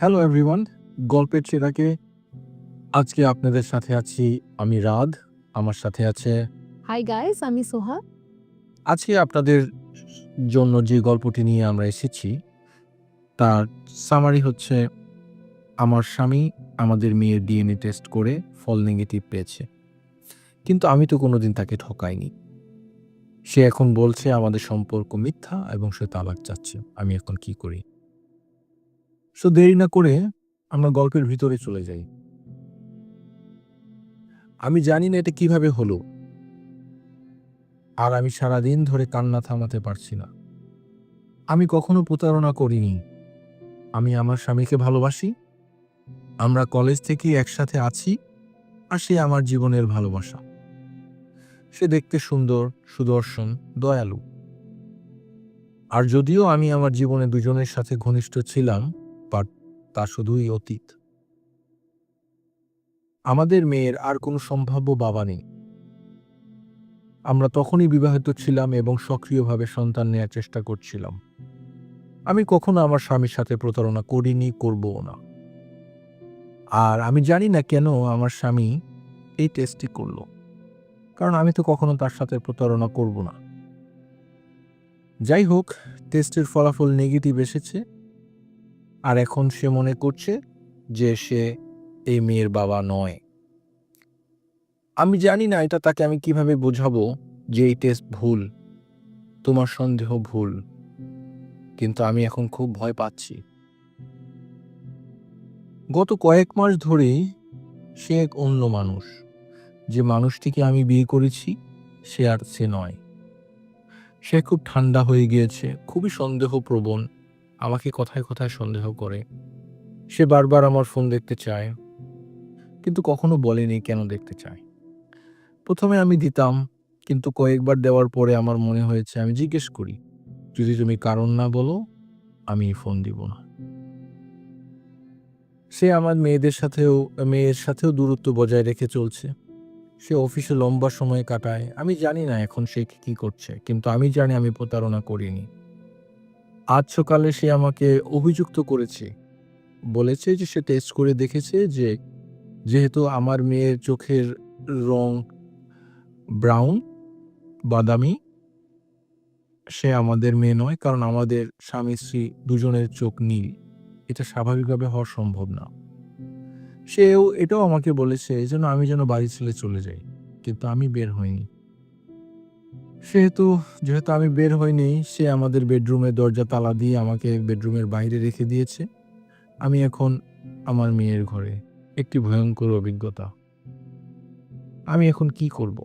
Hello everyone, গল্পের ছেলেকে আজকে আপনাদের সাথে আছি আমি রাদ। আমার সাথে আছে হাই গাইস, আমি সোহা। আজকে আপনাদের জন্য যে গল্পটি নিয়ে আমরা এসেছি তার সামারি হচ্ছে আমার স্বামী আমাদের মেয়ের ডিএনএ টেস্ট করে ফল নেগেটিভ পেয়েছে, কিন্তু আমি তো কোনোদিন তাকে ঠকাইনি। সে এখন বলছে আমাদের সম্পর্ক মিথ্যা এবং সে তালাক চাচ্ছে। আমি এখন কি করি? সো দেরি না করে আমরা গল্পের ভিতরে চলে যাই। আমি জানি না এটা কিভাবে হলো, আর আমি সারাদিন ধরে কান্না থামাতে পারছি না। আমি কখনো প্রতারণা করিনি। আমি আমার স্বামীকে ভালোবাসি। আমরা কলেজ থেকেই একসাথে আছি, আর সে আমার জীবনের ভালোবাসা। সে দেখতে সুন্দর, সুদর্শন, দয়ালু। আর যদিও আমি আমার জীবনে দুজনের সাথে ঘনিষ্ঠ ছিলাম, বাট তা শুধুই অতীত। আমাদের মেয়ের আর কোনো সম্ভাব্য বাবা নেই। আমরা তখনই বিবাহিত ছিলাম এবং সক্রিয়ভাবে সন্তান নেয়ার চেষ্টা করছিলাম। আমি কখনো আমার স্বামীর সাথে প্রতারণা করিনি, করবও না। আর আমি জানি না কেন আমার স্বামী এই টেস্টটি করলো, কারণ আমি তো কখনো তার সাথে প্রতারণা করব না। যাই হোক, টেস্টের ফলাফল নেগেটিভ এসেছে, আর এখন সে মনে করছে যে সে এই মেয়ের বাবা নয়। আমি জানি না এটা তাকে আমি কিভাবে বোঝাবো যে এই টেস্ট ভুল, তোমার সন্দেহ ভুল, কিন্তু আমি এখন খুব ভয় পাচ্ছি। গত কয়েক মাস ধরেই সে এক অন্য মানুষ। যে মানুষটিকে আমি বিয়ে করেছি সে আর সে নয়। সে খুব ঠান্ডা হয়ে গিয়েছে, খুবই সন্দেহপ্রবণ, আমাকে কথায় কথায় সন্দেহ করে। সে বারবার আমার ফোন দেখতে চায়, কিন্তু কখনো বলেনি কেন দেখতে চায়। প্রথমে আমি দিতাম, কিন্তু কয়েকবার দেওয়ার পরে আমার মনে হয়েছে আমি জিজ্ঞেস করি, যদি তুমি কারণ না বলো আমি ফোন দিব না। সে আমার মেয়ের সাথেও দূরত্ব বজায় রেখে চলছে। সে অফিসে লম্বা সময় কাটায়। আমি জানি না এখন সে কি করছে, কিন্তু আমি জানি আমি প্রতারণা করিনি। আজ সকালে সে আমাকে অভিযুক্ত করেছে। বলেছে যে সে টেস্ট করে দেখেছে যে যেহেতু আমার মেয়ের চোখের রং ব্রাউন, বাদামি, সে আমাদের মেয়ে নয়, কারণ আমাদের স্বামী স্ত্রী দুজনের চোখ নীল। এটা স্বাভাবিকভাবে হওয়া সম্ভব না। সেও এটাও আমাকে বলেছে এজন্য আমি যেন বাড়ি ছেড়ে চলে যাই, কিন্তু আমি বের হইনি। যেহেতু আমি বের হইনি, সে আমাদের বেডরুমের দরজা তালা দিয়ে আমাকে বেডরুমের বাইরে রেখে দিয়েছে। আমি এখন আমার মেয়ের ঘরে। একটি ভয়ঙ্কর অভিজ্ঞতা। আমি এখন কি করব?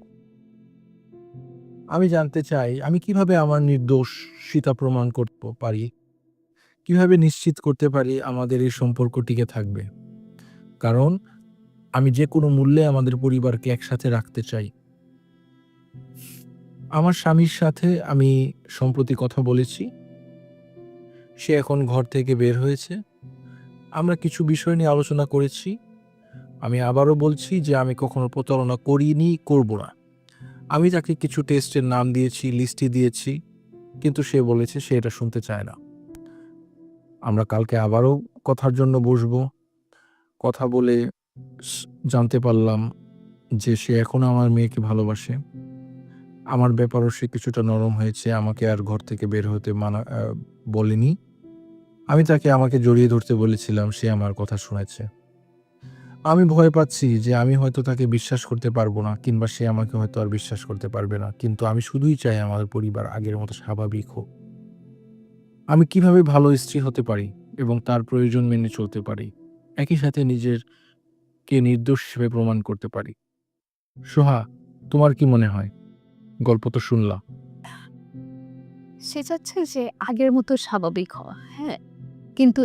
আমি জানতে চাই আমি কিভাবে আমার নির্দোষিতা প্রমাণ করতে পারি? কিভাবে নিশ্চিত করতে পারি আমাদের এই সম্পর্ক টিকে থাকবে? কারণ আমি যেকোনো মূল্যে আমাদের পরিবারকে একসাথে রাখতে চাই। আমার স্বামীর সাথে আমি সম্প্রতি কথা বলেছি। সে এখন ঘর থেকে বের হয়েছে। আমরা কিছু বিষয় নিয়ে আলোচনা করেছি। আমি আবারও বলছি যে আমি কখনো প্রতারণা করিনি, করব না। আমি তাকে কিছু টেস্টের নাম দিয়েছি, লিস্টই দিয়েছি, কিন্তু সে বলেছে সে এটা শুনতে চায় না। আমরা কালকে আবারও কথার জন্য বসবো। কথা বলে স জানতে পারলাম যে সে এখনো আমার মেয়েকে ভালোবাসে। আমার ব্যাপারেও সে কিছুটা নরম হয়েছে। আমাকে আর ঘর থেকে বের হতে বলেনি। আমি তাকে আমাকে জড়িয়ে ধরতে বলেছিলাম, সে আমার কথা শুনেছে। আমি ভয় পাচ্ছি যে আমি হয়তো তাকে বিশ্বাস করতে পারবো না, কিংবা সে আমাকে হয়তো আর বিশ্বাস করতে পারবে না। কিন্তু আমি শুধুই চাই আমাদের পরিবার আগের মতো স্বাভাবিক হোক। আমি কিভাবে ভালো স্ত্রী হতে পারি এবং তার প্রয়োজন মেনে চলতে পারি, একই সাথে নিজেরকে নির্দোষ হিসেবে প্রমাণ করতে পারি? সোহা, তোমার কি মনে হয়? গল্প তো শুনলা। সে চাচ্ছে যে আগের মতো স্বাভাবিক হওয়া, হ্যাঁ? কিন্তু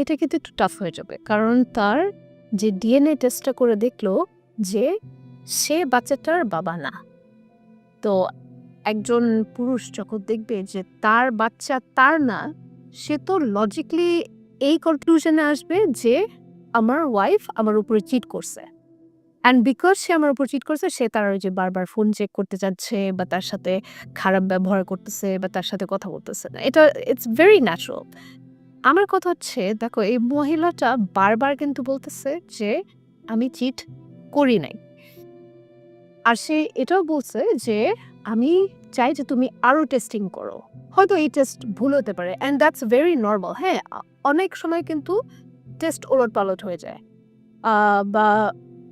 এটা কিন্তু একটু টাফ হয়ে যাবে। কারণ তার যে ডিএনএ টেস্টটা করে দেখলো যে সে বাচ্চাটার বাবা না। তো একজন পুরুষ যখন দেখবে যে তার বাচ্চা তার না, সে তো লজিক্যালি এই কনক্লুশনে আসবে যে আমার ওয়াইফ আমার উপরে চিট করছে। অ্যান্ড বিকজ সে আমার উপর চিট করছে, সে তার ওই যে বারবার ফোন চেক করতে চাচ্ছে বা তার সাথে খারাপ ব্যবহার করতেছে বা তার সাথে কথা বলতেছে না। এটা ইটস ভেরি ন্যাচারাল। আমার কথা হচ্ছে দেখো এই মহিলাটা বারবার কিন্তু বলতেছে যে আমি চিট করি নাই। আর সে এটাও বলছে যে আমি চাই যে তুমি আরো টেস্টিং করো। হয়তো এই টেস্ট ভুল হতে পারে অ্যান্ড দ্যাটস ভেরি নরমাল। হ্যাঁ, অনেক সময় কিন্তু টেস্ট ওলটপালট হয়ে যায় বা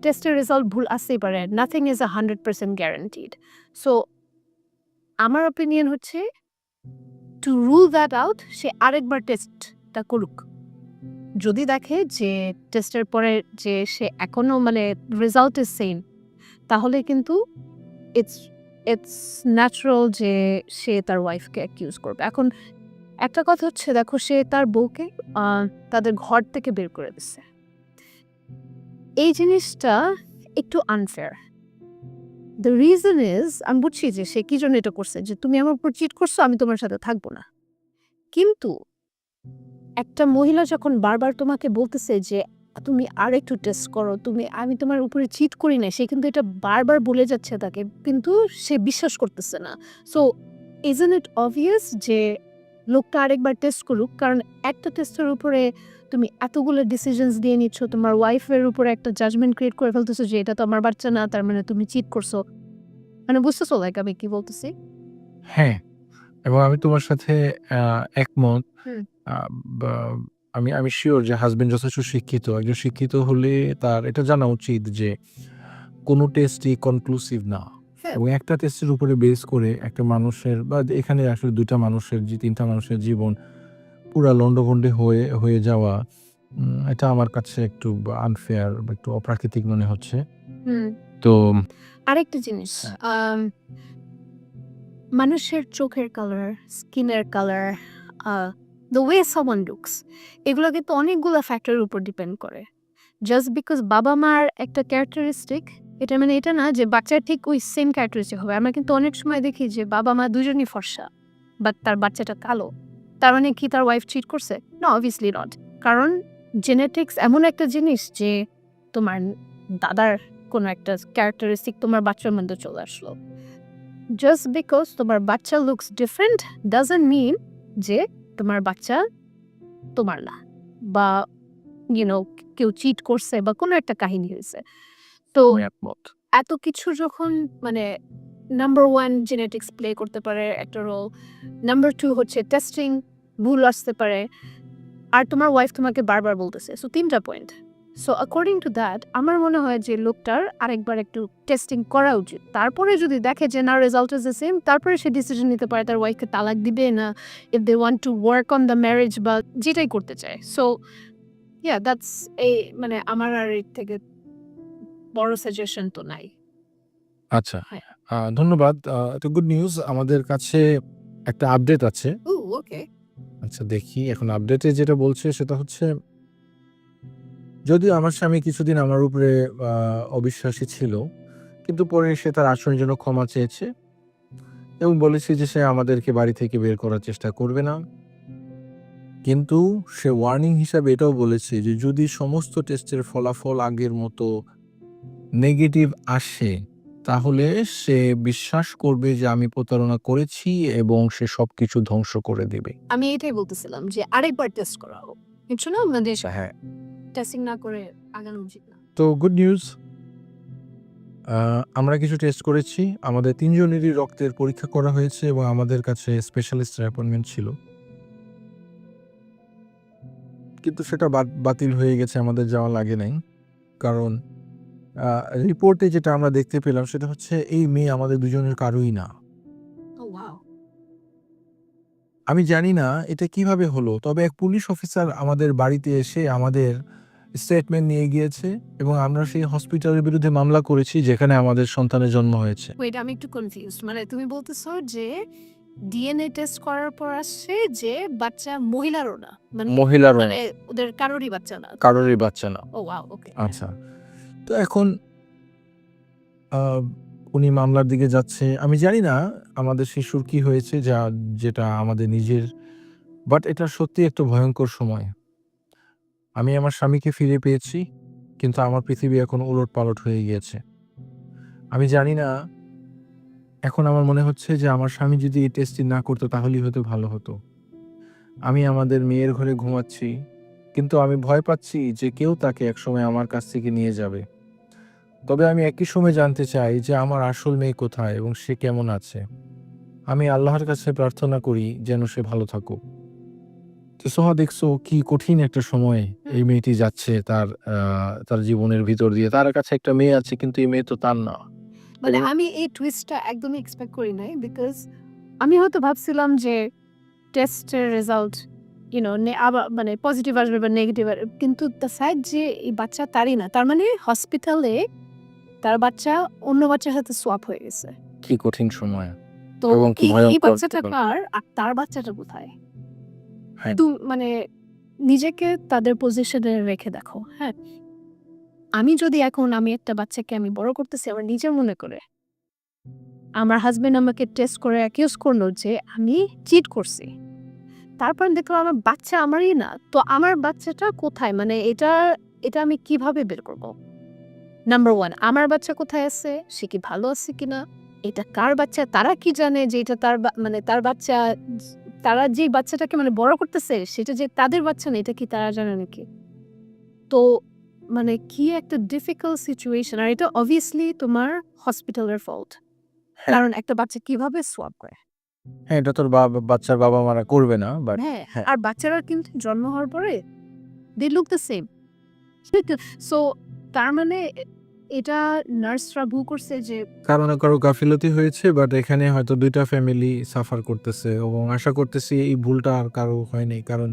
টেস্টের রেজাল্ট ভুল আসতেই পারে। Nothing is 100% guaranteed. সো আমার অপিনিয়ন হচ্ছে টু রুল দ্যাট আউট সে আরেকবার টেস্টটা করুক। যদি দেখে যে টেস্টের পরে যে সে এখনো মানে রেজাল্ট ইজ সেম, তাহলে কিন্তু ইটস ইটস ন্যাচারাল যে সে তার ওয়াইফকে অ্যাকিউজ করবে। এখন একটা কথা হচ্ছে দেখো সে তার বউকে তাদের ঘর থেকে বের করে দিচ্ছে। এই জিনিসটা একটু আনফেয়ার। দ্য রিজন ইজ আমি বুঝছি যে সে কি জন্য এটা করছে, যে তুমি আমার উপর চিট করছো, আমি তোমার সাথে থাকবো না। কিন্তু একটা মহিলা যখন বারবার তোমাকে বলতেছে যে তুমি আরেকটু টেস্ট করো, আমি তোমার উপরে চিট করি না, সে কিন্তু এটা বারবার বলে যাচ্ছে তাকে, কিন্তু সে বিশ্বাস করতেছে না। সো ইজন্ট ইট অবভিয়াস যে লোকটা আরেকবার টেস্ট করুক? কারণ একটা টেস্টের উপরে তুমি এতগুলো ডিসিশনস দিয়ে নিচ্ছ, তোমার ওয়াইফের উপরে একটা জাজমেন্ট ক্রিয়েট করে ফেলতেছো যে এটা তো আমার বাচ্চা না, তার মানে তুমি চিট করছো। মানে বুঝতেছো লাইক আমি কি বলতেছি? হ্যাঁ, এবং আমি তোমার সাথে একমত। হুম। বা আমি আমি শিওর যে হাসব্যান্ড যথেষ্ট শিক্ষিত। একজন শিক্ষিত হলে তার এটা জানা উচিত যে কোনো টেস্টই কনক্লুসিভ না। হ্যাঁ। এবং একটা টেস্টের উপরে বেস করে একটা মানুষের বা এখানে আসলে ২ টা মানুষের ৩ টা মানুষের জীবন পুরা লন্ডভন্ডে হয়ে যাওয়া এটা আমার কাছে একটু আনফেয়ার বা একটু অপ্রাকৃতিক মনে হচ্ছে। হুম। তো আরেকটা জিনিস, মানুষের চোখের কালার, স্কিনের colour, the way someone looks, এগুলো কিন্তু অনেকগুলো ফ্যাক্টরের উপর ডিপেন্ড করে। জাস্ট বিকজ বাবা-মার একটা ক্যারেক্টারিস্টিক, এটা মানে এটা না যে বাচ্চার ঠিক ওই সেম ক্যারেক্টারিস্টিক হবে। আমরা কিন্তু অনেক সময় দেখি যে বাবা-মা দুজনই ফর্সা, বাট তার বাচ্চাটা কালো। তার মানে কি তার ওয়াইফ চিট করছে? না, অবভিয়াসলি নট। কারণ জেনেটিক্স এমন একটা জিনিস যে তোমার দাদার কোনো একটা ক্যারেক্টারিস্টিক তোমার বাচ্চার মধ্যে চলে আসলো। জাস্ট বিকজ তোমার বাচ্চা লুকস ডিফারেন্ট ডাজন্ট মিন যে তোমার বাচ্চা তোমার না, বা কেউ চিট করছে বা কোনো একটা কাহিনী হয়েছে। তো আমি একমত। এত কিছু যখন মানে নাম্বার 1 জেনেটিক্স প্লে করতে পারে একটা রোল, নাম্বার 2 হচ্ছে টেস্টিং ভুল আসতে পারে, আর তোমার ওয়াইফ তোমাকে বারবার বলতেছে। সো 3টা point. So according to that আমার মনে হয় যে লোকটার আরেকবার একটু টেস্টিং করা উচিত। তারপরে যদি দেখে যে না রেজাল্ট ইজ দ্য সেম, তারপরে সে ডিসিশন নিতে পারে তার ওয়াইফকে তালাক দিবে না, if they want to work on the marriage বা যেটাই করতে চায়। সো দ্যাটস মানে আমার আর এর থেকে বড় সাজেশন তো নাই। আচ্ছা, হ্যাঁ। ধন্যবাদ। এটা গুড নিউজ। আমাদের কাছে একটা আপডেট আছে। ওকে। আচ্ছা দেখি এখন আপডেটে যেটা বলছে সেটা হচ্ছে, যদিও আমার স্বামী কিছুদিন আমার উপরে অবিশ্বাসী ছিল, কিন্তু পরে সে তার আচরণের জন্য ক্ষমা চেয়েছে এবং বলেছে যে সে আমাদেরকে বাড়ি থেকে বের করার চেষ্টা করবে না। কিন্তু সে ওয়ার্নিং হিসাবে এটাও বলেছে যে যদি সমস্ত টেস্টের ফলাফল আগের মতো নেগেটিভ আসে, তাহলে সে বিশ্বাস করবে যে আমি প্রতারণা করেছি এবং সে সবকিছু ধ্বংস করে দিবে। আমি এটাই বলতেছিলাম যে আরেকবার টেস্ট করা হোক। কিছু না মানে হ্যাঁ। টেস্টিং না করে আগানো উচিত না। তো গুড নিউজ। আমরা কিছু টেস্ট করেছি। আমাদের ৩ জনেরই রক্তের পরীক্ষা করা হয়েছে এবং আমাদের কাছে স্পেশালিস্টের অ্যাপয়েন্টমেন্ট ছিল। কিন্তু সেটা বাতিল হয়ে গেছে, আমাদের যাওয়া লাগে নাই। কারণ আ রিপোর্টে যেটা আমরা দেখতে পেলাম সেটা হচ্ছে এই মেয়ে আমাদের দুজনের কারোই না। ওহ ওয়াও! আমি জানি না এটা কিভাবে হলো। তবে এক পুলিশ অফিসার আমাদের বাড়িতে এসে আমাদের স্টেটমেন্ট নিয়ে গিয়েছে এবং আমরা সেই হসপিটালের বিরুদ্ধে মামলা করেছি যেখানে আমাদের সন্তানের জন্ম হয়েছে। ওয়েট, আমি একটু কনফিউজড। মানে তুমি বলতেছো যে ডিএনএ টেস্ট করার পর আসছে যে বাচ্চা মহিলারও না। মানে মহিলারও না, মানে ওদের কারোরই বাচ্চা না। কারোরই বাচ্চা না। ওহ ওয়াও! ওকে। আচ্ছা। তো এখন আ উনি মামলার দিকে যাচ্ছে। আমি জানি না আমাদের শিশুর কি হয়েছে যেটা আমাদের নিজের, বাট এটা সত্যিই একটা ভয়ঙ্কর সময়। আমি আমার স্বামীকে ফিরে পেয়েছি, কিন্তু আমার পৃথিবী এখন উলটপালট হয়ে গিয়েছে। আমি জানি না, এখন আমার মনে হচ্ছে যে আমার স্বামী যদি এই টেস্টটি না করতো তাহলেই হয়তো ভালো হতো। আমি আমাদের মেয়ের ঘরে ঘুমাচ্ছি, কিন্তু আমি ভয় পাচ্ছি যে কেউ তাকে একসময় আমার কাছ থেকে নিয়ে যাবে। তবে আমি একই সময় জানতে চাই যে আমার আসল মেয়ে কোথায় এবং সে কেমন আছে। আমি আল্লাহর কাছে প্রার্থনা করি যেন সে ভালো থাকুক। তো সোহা, দেখছো কি কঠিন একটা সময় এই মেয়েটি যাচ্ছে তার জীবনের ভিতর দিয়ে। তার কাছে একটা মেয়ে আছে, কিন্তু এই মেয়ে তো তার না। মানে এবং আমি এই টুইস্টটা একদমই এক্সপেক্ট করি নাই, বিকজ আমি হয়তো ভাবছিলাম যে টেস্টের রেজাল্ট আবার মানে পজিটিভ আসবে বা নেগেটিভ, কিন্তু দ্য সাইড যে এই বাচ্চা তারই না, তার মানে হসপিটালে তার বাচ্চা অন্য বাচ্চার সাথে সোয়াপ হয়ে গেছে। কি কঠিন সময় তো এবং কি এই ভয়ঙ্কর বাচ্চাটা জীবন। কার আর তার বাচ্চাটা কোথায়? হ্যাঁ, মানে নিজেকে তাদের পজিশনে রেখে দেখো। হ্যাঁ, আমি একটা বাচ্চাকে আমি বড় করতেছি আমার নিজের মনে করে, আমার হাজবেন্ড আমাকে টেস্ট করে অ্যাকিউজ করলো যে আমি চিট করছি, তারপর দেখলাম আমার বাচ্চা আমারই না, তো আমার বাচ্চাটা কোথায়? মানে এটা এটা আমি কিভাবে বের করব? নাম্বার ওয়ান, আমার বাচ্চা কোথায় আছে, সে কি ভালো আছে কিনা, এটা কার বাচ্চা, তারা কি জানে যে এটা মানে তার বাচ্চা, তারা যে বাচ্চাটাকে মানে বড় করতেছে সেটা যে তাদের বাচ্চা না, এটা কি তারা জানে নাকি? তো মানে কি একটা ডিফিকাল্ট সিচুয়েশন, আর এটা অবভিয়াসলি তোমার হসপিটালের ফল্ট, হ্যাঁ, কারণ একটা বাচ্চা কিভাবে সোয়াপ করে। হ্যাঁ, এটা তোর বাচ্চার বাবা মারা করবে না, বাট হ্যাঁ, হ্যাঁ, আর বাচ্চারা কিন্তু জন্ম হওয়ার পরে they look the same. So তার মানে এটা নার্সরা ভুল করছে যে কারো না কারো গাফিলতি হয়েছে, বাট এখানে হয়তো দুইটা ফ্যামিলি সাফার করতেছে এবং আশা করতেছি এই ভুলটা আর কারো হয়নি। কারণ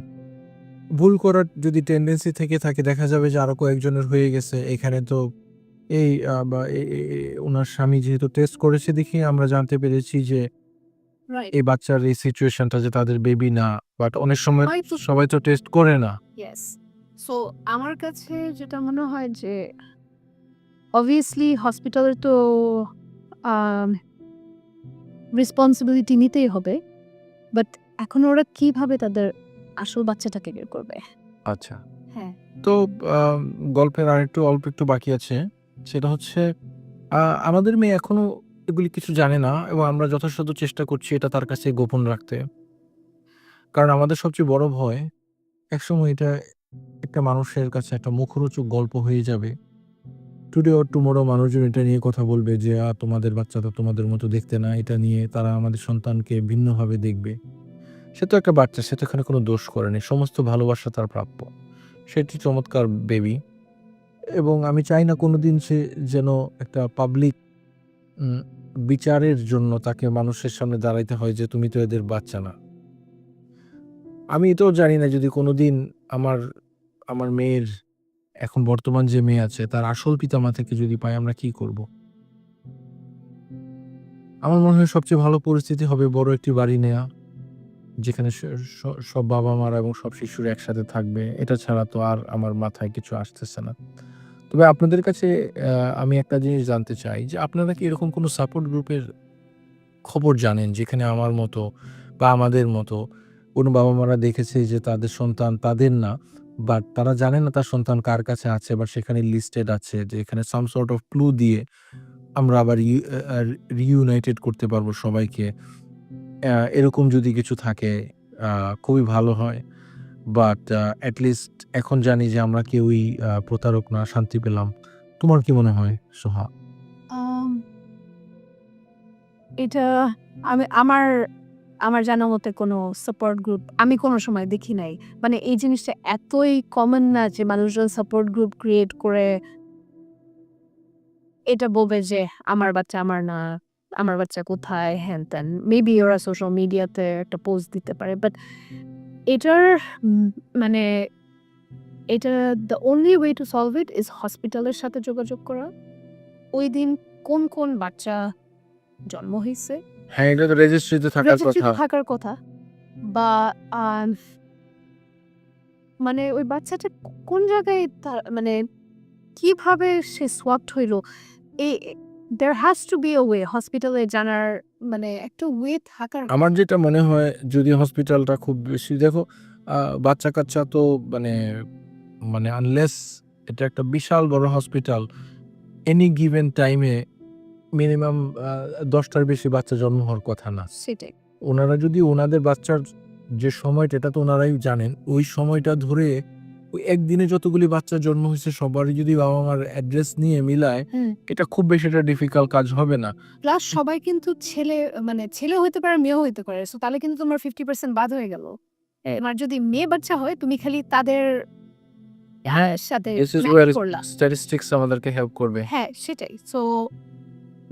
ভুল করার যদি টেন্ডেন্সি থেকে থাকে, দেখা যাবে যে আরো কয়েকজনের হয়ে গেছে। এখানে তো এই বা ওনার স্বামী যেহেতু টেস্ট করেছে, দেখি আমরা জানতে পেরেছি যে রাইট, এই বাচ্চার এই সিচুয়েশনটা যে তাদের বেবি না, বাট অনেক সময় হয়তো সবাই তো টেস্ট করে না। ইয়েস। সো আমার কাছে যেটা মনে হয় যে অবভিয়াসলি হসপিটালের তো রেসপন্সিবিলিটি নিতেই হবে, বাট এখন ওরা কিভাবে তাদের আসল বাচ্চাটাকে বের করবে? আচ্ছা, হ্যাঁ, তো গল্পের আরেকটু অল্প একটু বাকি আছে। সেটা হচ্ছে আমাদের মেয়ে এখনো এগুলি কিছু জানে না এবং আমরা যথাসাধ্য চেষ্টা করছি এটা তার কাছে গোপন রাখতে। কারণ আমাদের সবচেয়ে বড় ভয় একসময় এটা একটা মানুষের কাছে একটা মুখরোচক গল্প হয়ে যাবে। টুডে অর টুমরো মানুষজন এটা নিয়ে কথা বলবে যে, তোমাদের বাচ্চা তো তোমাদের মতো দেখতে না। এটা নিয়ে তারা আমাদের সন্তানকে ভিন্নভাবে দেখবে। সে তো একটা বাচ্চা, সে তো এখানে কোনো দোষ করেনি। সমস্ত ভালোবাসা তার প্রাপ্য। সে একটি চমৎকার বেবি এবং আমি চাই না কোনোদিন সে যেন একটা পাবলিক উম বিচারের জন্য তাকে মানুষের সামনে দাঁড়াইতে হয় যে, "তুমি তো এদের বাচ্চা না।" আমি এটাও জানি না যদি কোনোদিন আমার আমার মেয়ের এখন বর্তমান যে মেয়ে আছে, তার আসল পিতামাতাকে যদি পাই, আমরা কি করব? আমার মনে হয় সবচেয়ে ভালো পরিস্থিতি হবে বড় একটি বাড়ি নেয়া। যেখানে স স সব বাবা-মারা এবং সব শিশুরা একসাথে থাকবে। এটা ছাড়া তো আর আমার মাথায় কিছু আসতেছে না। তবে আপনাদের কাছে আমি একটা জিনিস জানতে চাই যে, আপনারা কি এরকম কোনো সাপোর্ট গ্রুপের খবর জানেন? যেখানে আমার মতো বা আমাদের মতো কোনো বাবা-মারা দেখেছে যে তাদের সন্তান তাদের না, বাট তারা জানে না তার সন্তান কার কাছে আছে, বা সেখানে লিস্টেড আছে যে এখানে some sort of clue দিয়ে আমরা আবার রিইউনাইটেড করতে পারবো সবাইকে। এরকম যদি কিছু থাকে খুবই ভালো হয়। বাট এট লিস্ট এখন জানি যে আমরা কেউই প্রতারক না, শান্তি পেলাম। তোমার কি মনে হয় সোহা? আম এটা আমি আমার আমার জানা মতে কোনো সাপোর্ট গ্রুপ আমি কোনো সময় দেখি নাই। মানে এই জিনিসটা এতই কমন না যে মানুষজন সাপোর্ট গ্রুপ ক্রিয়েট করে এটা বলবে যে আমার বাচ্চা আমার না, আমার বাচ্চা কোথায়, হ্যান-ত্যান। মেবি ওরা সোশ্যাল মিডিয়াতে একটা পোস্ট দিতে পারে। বাট এটার উম মানে এটা the only way to solve it is হসপিটালের সাথে যোগাযোগ করা। ওইদিন কোন বাচ্চা জন্ম হইছে, হ্যাঁ, এটা তো রেজিস্ট্রিতে থাকার কথা। রেজিস্ট্রিতে থাকার কথা, বা আম মানে ওই বাচ্চাটা কোন জায়গায় মানে কিভাবে সে swapped হইলো? এ there has to be a way হসপিটালে জানার, মানে একটা ওয়ে থাকার আমার কথা। যেটা মনে হয়, যদি হসপিটালটা খুব বেশি দেখো, বাচ্চা-কাচ্চা তো মানে মানে আনলেস এটা একটা বিশাল বড় হসপিটাল, এনি গিভেন টাইমে মিনিমাম ১০ টার বেশি বাচ্চা জন্ম হওয়ার কথা না। সেটাই। উনারা যদি উনাদের বাচ্চার যে সময়টা এটা তো ওনারাই জানেন, ওই সময়টা ধরে ওই একদিনে যতগুলি বাচ্চা জন্ম হয়েছে সবারই যদি বাবা মার অ্যাড্রেস নিয়ে মিলায়, এটা খুব বেশি একটা ডিফিকাল্ট কাজ হবে না। প্লাস সবাই কিন্তু ছেলে, মানে ছেলেও হইতে পারে মেয়েও হইতে পারে, সো তাহলে কিন্তু তোমার 50% বাদ হয়ে গেল। এবার যদি মেয়ে বাচ্চা হয় তুমি খালি তাদের সাথে দিস ইজ ম্যাচ ওয়্যার করলা। স্ট্যাটিস্টিক্স আমাদেরকে হেল্প করবে। হ্যাঁ, সেটাই। সো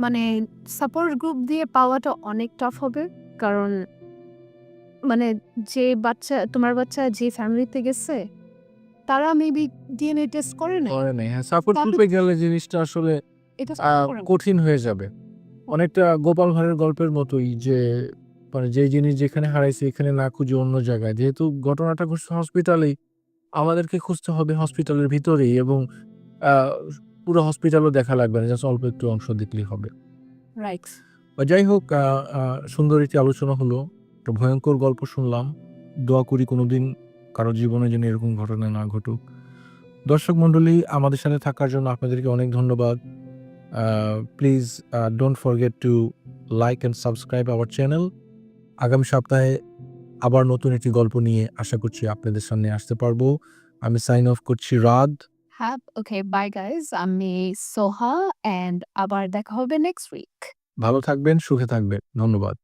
মানে সাপোর্ট গ্রুপ দিয়ে পাওয়াটা অনেক টাফ হবে। কারণ মানে যে বাচ্চা, তোমার বাচ্চা যে ফ্যামিলিতে গেছে তারা মেবি ডিএনএ টেস্ট করে নাই। করে নাই। হ্যাঁ, সাপোর্ট তাহলে গ্রুপে গেলে জিনিসটা আসলে এটা করে না। কঠিন হয়ে যাবে। অনেকটা গোপাল ভাঁড়ের গল্পের মতোই যে মানে যে জিনিস যেখানে হারাইছে এখানে না খুঁজে অন্য জায়গায়। যেহেতু ঘটনাটা ঘটছে হসপিটালেই, আমাদেরকে খুঁজতে হবে হসপিটালের ভিতরেই এবং আ পুরো হসপিটালও দেখা লাগবে না। জাস্ট অল্প একটু অংশ দেখলেই হবে। রাইট। বা যাই হোক, সুন্দর একটি আলোচনা হলো। একটা ভয়ঙ্কর গল্প শুনলাম। দোয়া করি কোনোদিন কারো জীবনে যেন এরকম ঘটনা না ঘটুক। দর্শক মণ্ডলী, আমাদের সাথে থাকার জন্য আপনাদেরকে অনেক ধন্যবাদ। Please don't forget to like and subscribe our channel. আগামী সপ্তাহে আবার নতুন একটি গল্প নিয়ে আশা করছি আপনাদের সামনে আসতে পারবো। আমি সাইন অফ করছি রাদ। হ্যাঁ, ওকে, বাই গাইস। আমি সোহা, অ্যান্ড আবার দেখা হবে নেক্সট উইক। ভালো থাকবেন, সুখে থাকবেন। ধন্যবাদ।